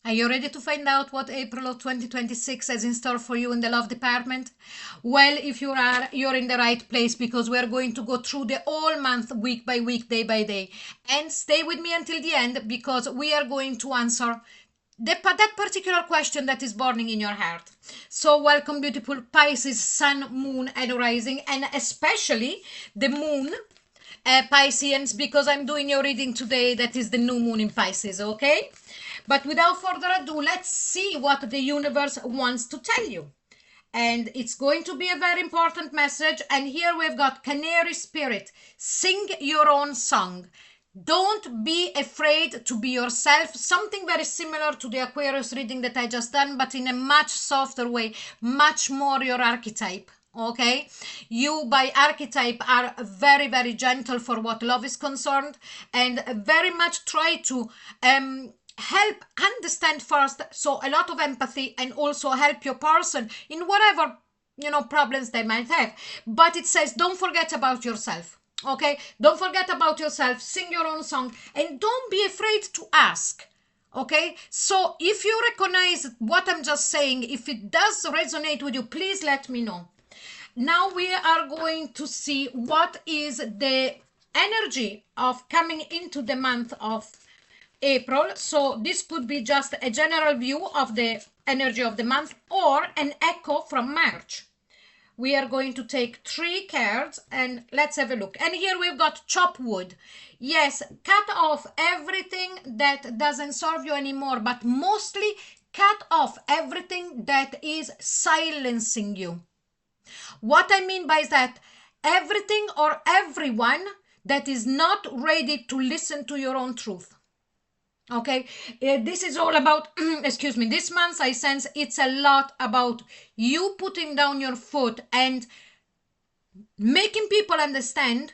Are you ready to find out what April of 2026 has in store for you in the love department? Well, if you are, you're in the right place, because we're going to go through the whole month, week by week, day by day. And stay with me until the end, because we are going to answer that particular question that is burning in your heart. So welcome, beautiful Pisces, sun, moon, and rising, and especially the moon, Pisceans, because I'm doing your reading today. That is the new moon in Pisces, okay? But without further ado, let's see what the universe wants to tell you. And it's going to be a very important message. And here we've got Canary Spirit. Sing your own song. Don't be afraid to be yourself. Something very similar to the Aquarius reading that I just done, but in a much softer way, much more your archetype. Okay, you by archetype are very, very gentle for what love is concerned, and very much try to help understand first, so a lot of empathy, and also help your person in whatever problems they might have. But it says don't forget about yourself. Okay, don't forget about yourself. Sing your own song, and don't be afraid to ask. Okay, so if you recognize what I'm just saying, if it does resonate with you, please let me know. Now we are going to see what is the energy of coming into the month of April. So this could be just a general view of the energy of the month, or an echo from March. We are going to take 3 cards and let's have a look. And here we've got chop wood. Yes, cut off everything that doesn't serve you anymore, but mostly cut off everything that is silencing you. What I mean by that, everything or everyone that is not ready to listen to your own truth. Okay, this is all about, excuse me, this month I sense it's a lot about you putting down your foot and making people understand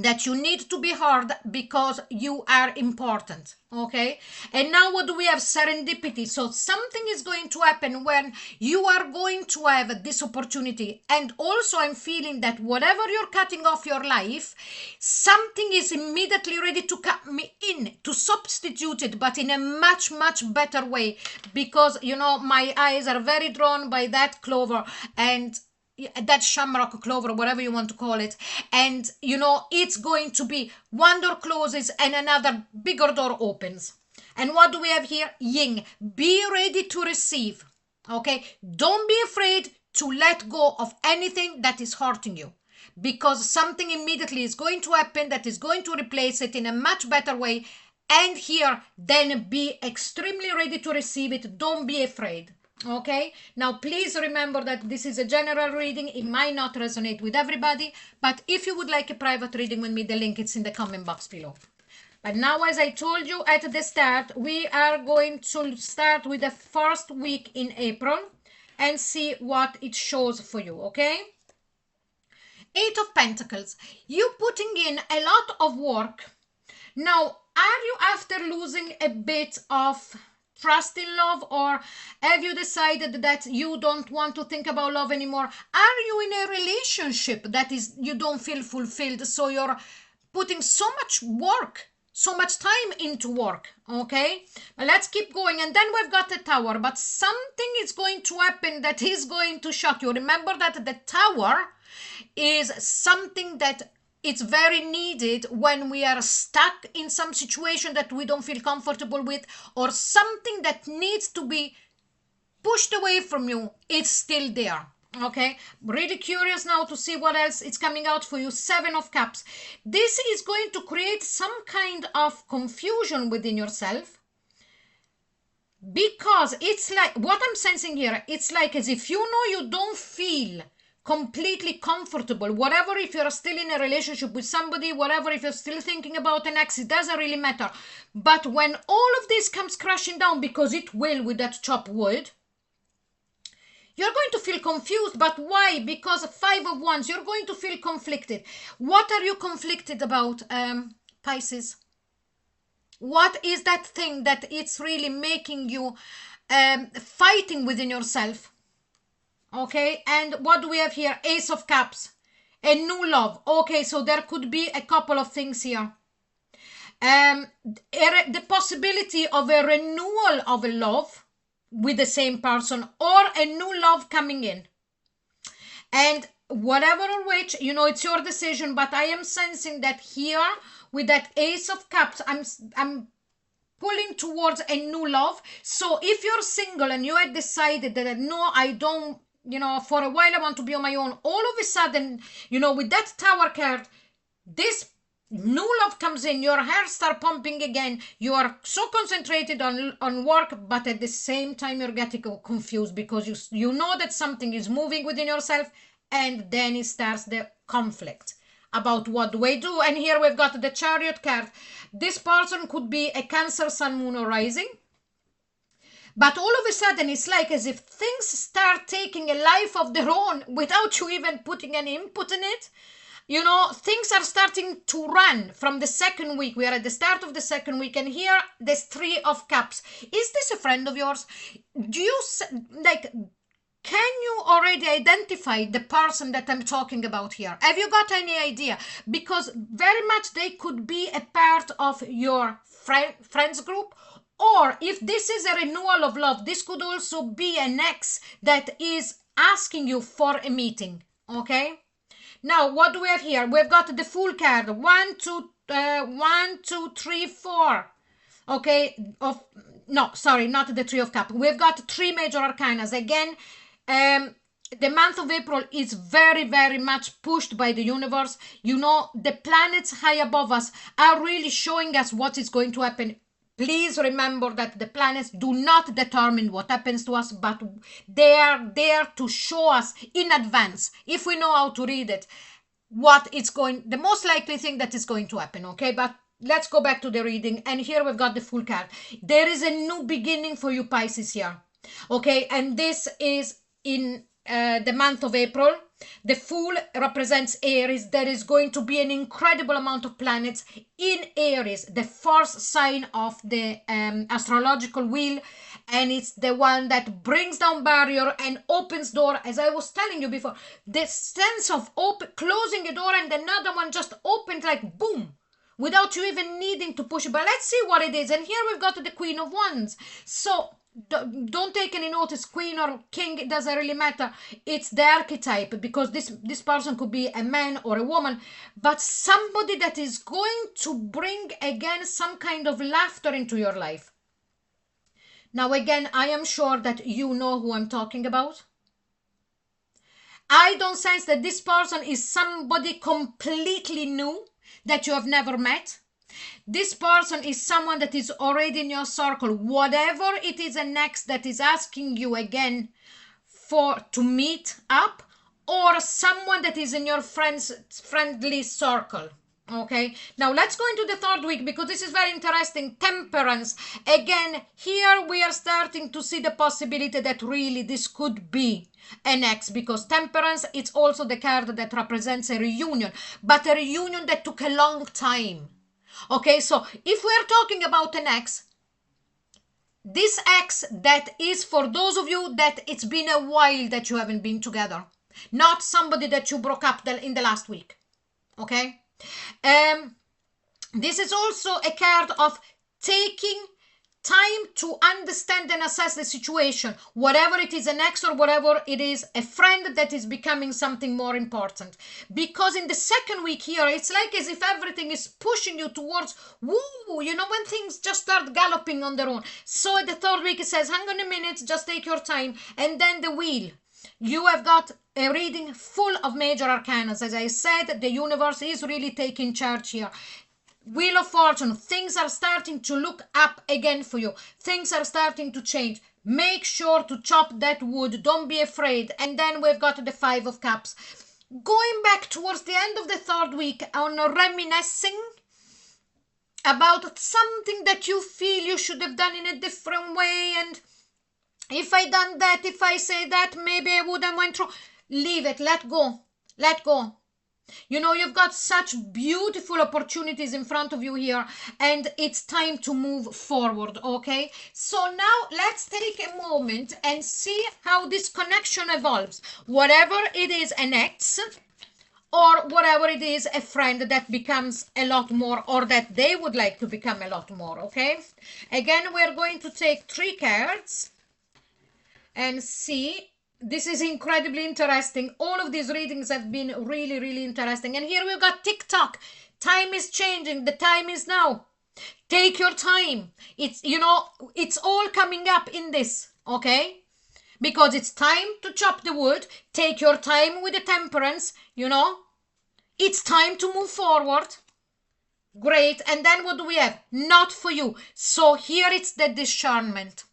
that you need to be heard because you are important. Okay, and now what do we have? Serendipity. So something is going to happen when you are going to have this opportunity. And also I'm feeling that whatever you're cutting off your life, something is immediately ready to cut me in, to substitute it, but in a much, much better way, because my eyes are very drawn by that clover, and that shamrock clover, whatever you want to call it. And it's going to be one door closes and another bigger door opens. And what do we have here? Yin. Be ready to receive. Okay, don't be afraid to let go of anything that is hurting you, because something immediately is going to happen that is going to replace it in a much better way. And here, then be extremely ready to receive it. Don't be afraid. Okay, now please remember that this is a general reading. It might not resonate with everybody, but if you would like a private reading with me, the link is in the comment box below. But now, as I told you at the start, we are going to start with the first week in April and see what it shows for you. Okay, 8 of Pentacles. You putting in a lot of work. Now, are you after losing a bit of trust in love, or have you decided that you don't want to think about love anymore? Are you in a relationship that is you don't feel fulfilled, so you're putting so much work, so much time into work? Okay, well, let's keep going. And then we've got the Tower, but something is going to happen that is going to shock you. Remember that the Tower is something that it's very needed when we are stuck in some situation that we don't feel comfortable with, or something that needs to be pushed away from you. It's still there. Okay, really curious now to see what else is coming out for you. 7 of Cups. This is going to create some kind of confusion within yourself, because it's like, what I'm sensing here, it's like as if you don't feel completely comfortable, whatever, if you're still in a relationship with somebody, whatever, if you're still thinking about an ex, it doesn't really matter. But when all of this comes crashing down, because it will with that chopped wood, you're going to feel confused. But why? Because 5 of Wands, you're going to feel conflicted. What are you conflicted about, Pisces? What is that thing that it's really making you fighting within yourself? Okay, and what do we have here? Ace of Cups, a new love. Okay, so there could be a couple of things here. The possibility of a renewal of a love with the same person, or a new love coming in. And whatever or which, you know, it's your decision, but I am sensing that here with that Ace of Cups, I'm pulling towards a new love. So if you're single and you had decided that no, I don't, you know, for a while I want to be on my own, all of a sudden, you know, with that Tower card, this new love comes in, your hair start pumping again, you are so concentrated on work, but at the same time you're getting confused because you know that something is moving within yourself, and then it starts the conflict about what do I do. And here we've got the Chariot card. This person could be a Cancer, Sun, Moon, or Rising. But all of a sudden, it's like as if things start taking a life of their own without you even putting any input in it. You know, things are starting to run from the second week. We are at the start of the second week, and here, there's 3 of Cups. Is this a friend of yours? Do you, like, can you already identify the person that I'm talking about here? Have you got any idea? Because very much they could be a part of your friends group, or if this is a renewal of love, this could also be an ex that is asking you for a meeting, okay? Now, what do we have here? We've got the Fool card. 1, 2, 3, 4. Okay, no, sorry, not the 3 of Cups. We've got 3 major arcanas. Again, the month of April is very, very much pushed by the universe. You know, the planets high above us are really showing us what is going to happen. Please remember that the planets do not determine what happens to us, but they are there to show us in advance, if we know how to read it, what it's going, the most likely thing that is going to happen, okay? But let's go back to the reading. And here we've got the Fool card. There is a new beginning for you, Pisces, here, okay? And this is in the month of April. The Fool represents Aries. There is going to be an incredible amount of planets in Aries, the first sign of the astrological wheel, and it's the one that brings down barrier and opens door. As I was telling you before, the sense of closing a door and another one just opened like boom, without you even needing to push it. But let's see what it is. And here we've got the Queen of Wands. So don't take any notice, Queen or King, it doesn't really matter. It's the archetype, because this person could be a man or a woman, but somebody that is going to bring again some kind of laughter into your life. Now again, I am sure that you know who I'm talking about. I don't sense that this person is somebody completely new that you have never met. This person is someone that is already in your circle. Whatever it is, an ex that is asking you again to meet up, or someone that is in your friendly circle. Okay, now let's go into the third week, because this is very interesting. Temperance. Again, here we are starting to see the possibility that really this could be an ex, because Temperance, it's also the card that represents a reunion, but a reunion that took a long time. Okay, so if we're talking about an ex, this ex that is for those of you that it's been a while that you haven't been together, not somebody that you broke up in the last week, okay? This is also a card of taking time to understand and assess the situation, whatever it is, an ex or whatever it is, a friend that is becoming something more important. Because in the second week here, it's like as if everything is pushing you towards, woo, you know, when things just start galloping on their own. So at the third week, it says, hang on a minute, just take your time. And then the Wheel. You have got a reading full of major arcana. As I said, the universe is really taking charge here. Wheel of Fortune, things are starting to look up again for you. Things are starting to change. Make sure to chop that wood. Don't be afraid. And then we've got the 5 of Cups. Going back towards the end of the third week on reminiscing about something that you feel you should have done in a different way. And if I done that, if I say that, maybe I wouldn't went through. Leave it. Let go. Let go. You know, you've got such beautiful opportunities in front of you here, and it's time to move forward, okay? So now let's take a moment and see how this connection evolves. Whatever it is, an ex, or whatever it is, a friend that becomes a lot more, or that they would like to become a lot more. Okay, again, we're going to take 3 cards and see. This is incredibly interesting. All of these readings have been really, really interesting. And here we've got TikTok. Time is changing. The time is now. Take your time. It's, you know, it's all coming up in this, okay? Because it's time to chop the wood. Take your time with the temperance, you know. It's time to move forward. Great. And then what do we have? Not for you. So here it's the discernment.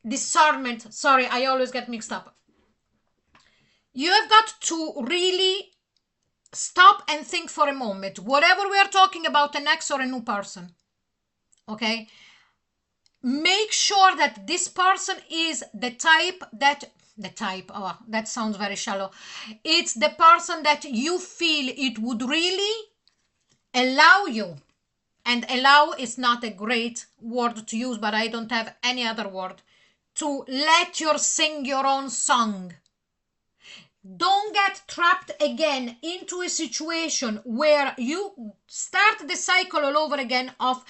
Discernment. Sorry, I always get mixed up. You have got to really stop and think for a moment. Whatever we are talking about, an ex or a new person. Okay? Make sure that this person is the type that... oh, that sounds very shallow. It's the person that you feel it would really allow you. And allow is not a great word to use, but I don't have any other word. To let you sing your own song. Don't get trapped again into a situation where you start the cycle all over again of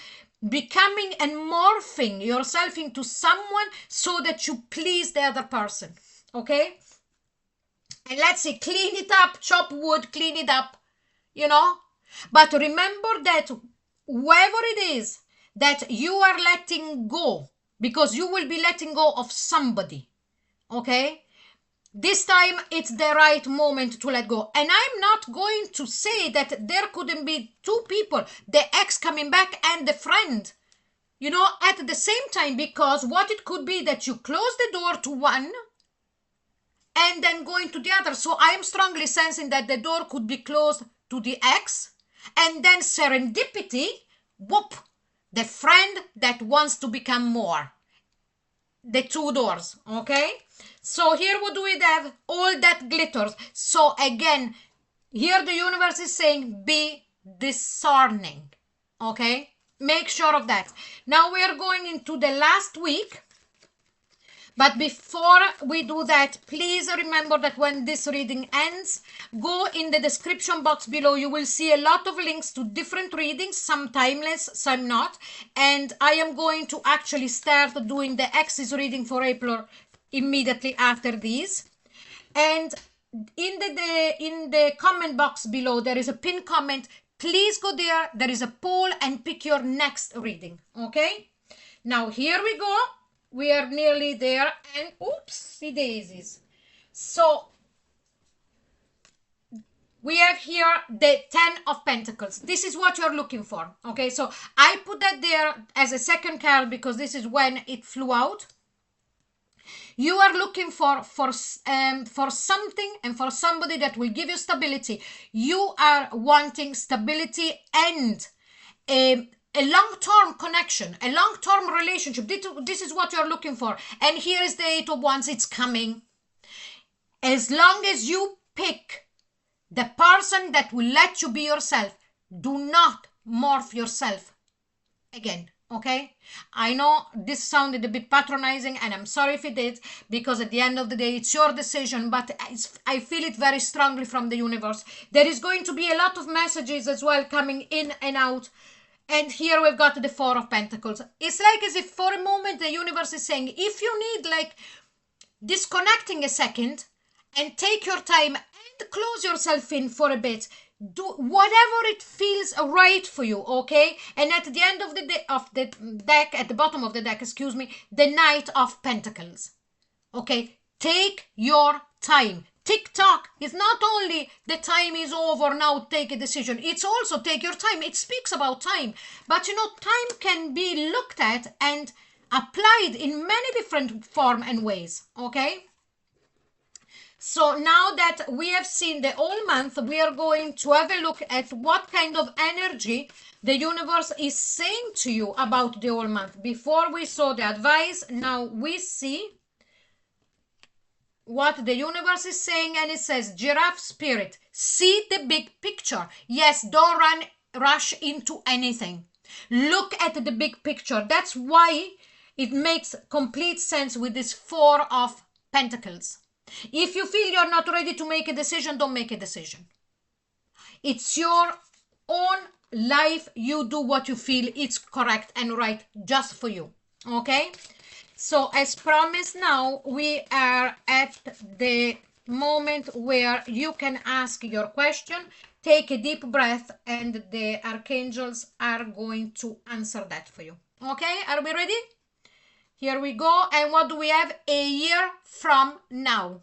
becoming and morphing yourself into someone so that you please the other person. Okay? And let's say, clean it up, chop wood, clean it up, you know? But remember that whoever it is that you are letting go, because you will be letting go of somebody, okay? This time it's the right moment to let go. And I'm not going to say that there couldn't be 2 people, the ex coming back and the friend, you know, at the same time, because what it could be that you close the door to one and then going to the other. So I am strongly sensing that the door could be closed to the ex, and then serendipity, whoop, the friend that wants to become more. The 2 doors, okay? So here what do we have? All that glitters. So again, here the universe is saying, be discerning, okay? Make sure of that. Now we are going into the last week. But before we do that, please remember that when this reading ends, go in the description box below. You will see a lot of links to different readings, some timeless, some not. And I am going to actually start doing the Axis reading for April immediately after these. And in the comment box below, there is a pinned comment. Please go there. There is a poll and pick your next reading. Okay? Now here we go. We are nearly there, and oopsie daisies. So we have here the 10 of Pentacles. This is what you're looking for. Okay, so I put that there as a second card because this is when it flew out. You are looking for something and for somebody that will give you stability. You are wanting stability and a long-term connection, a long-term relationship. This is what you're looking for. And here is the 8 of Wands. It's coming. As long as you pick the person that will let you be yourself, do not morph yourself again, okay? I know this sounded a bit patronizing, and I'm sorry if it did, because at the end of the day, it's your decision, but I feel it very strongly from the universe. There is going to be a lot of messages as well coming in and out. And here we've got the 4 of Pentacles. It's like as if for a moment the universe is saying, if you need like disconnecting a second and take your time and close yourself in for a bit, do whatever it feels right for you, okay? And at the end of the deck, at the bottom of the deck, excuse me, the Knight of Pentacles. Okay, take your time. TikTok is not only the time is over, now take a decision. It's also take your time. It speaks about time. But you know, time can be looked at and applied in many different forms and ways. Okay? So now that we have seen the whole month, we are going to have a look at what kind of energy the universe is saying to you about the whole month. Before we saw the advice, now we see what the universe is saying, and it says, Giraffe Spirit, see the big picture. Yes, don't rush into anything. Look at the big picture. That's why it makes complete sense with this 4 of Pentacles. If you feel you're not ready to make a decision, don't make a decision. It's your own life. You do what you feel it's correct and right just for you. Okay? So as promised, now we are at the moment where you can ask your question. Take a deep breath and the archangels are going to answer that for you. Okay, are we ready? Here we go. And what do we have? A year from now.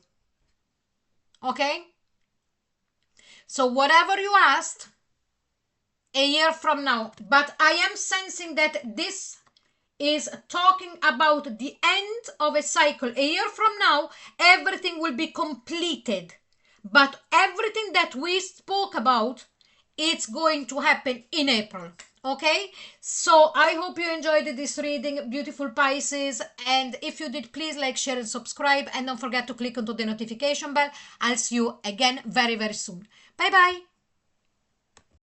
Okay? So whatever you asked, a year from now. But I am sensing that this is talking about the end of a cycle. A year from now, everything will be completed. But everything that we spoke about, it's going to happen in April. Okay, so I hope you enjoyed this reading, beautiful Pisces. And if you did, please like, share, and subscribe. And don't forget to click onto the notification bell. I'll see you again very, very soon. Bye bye.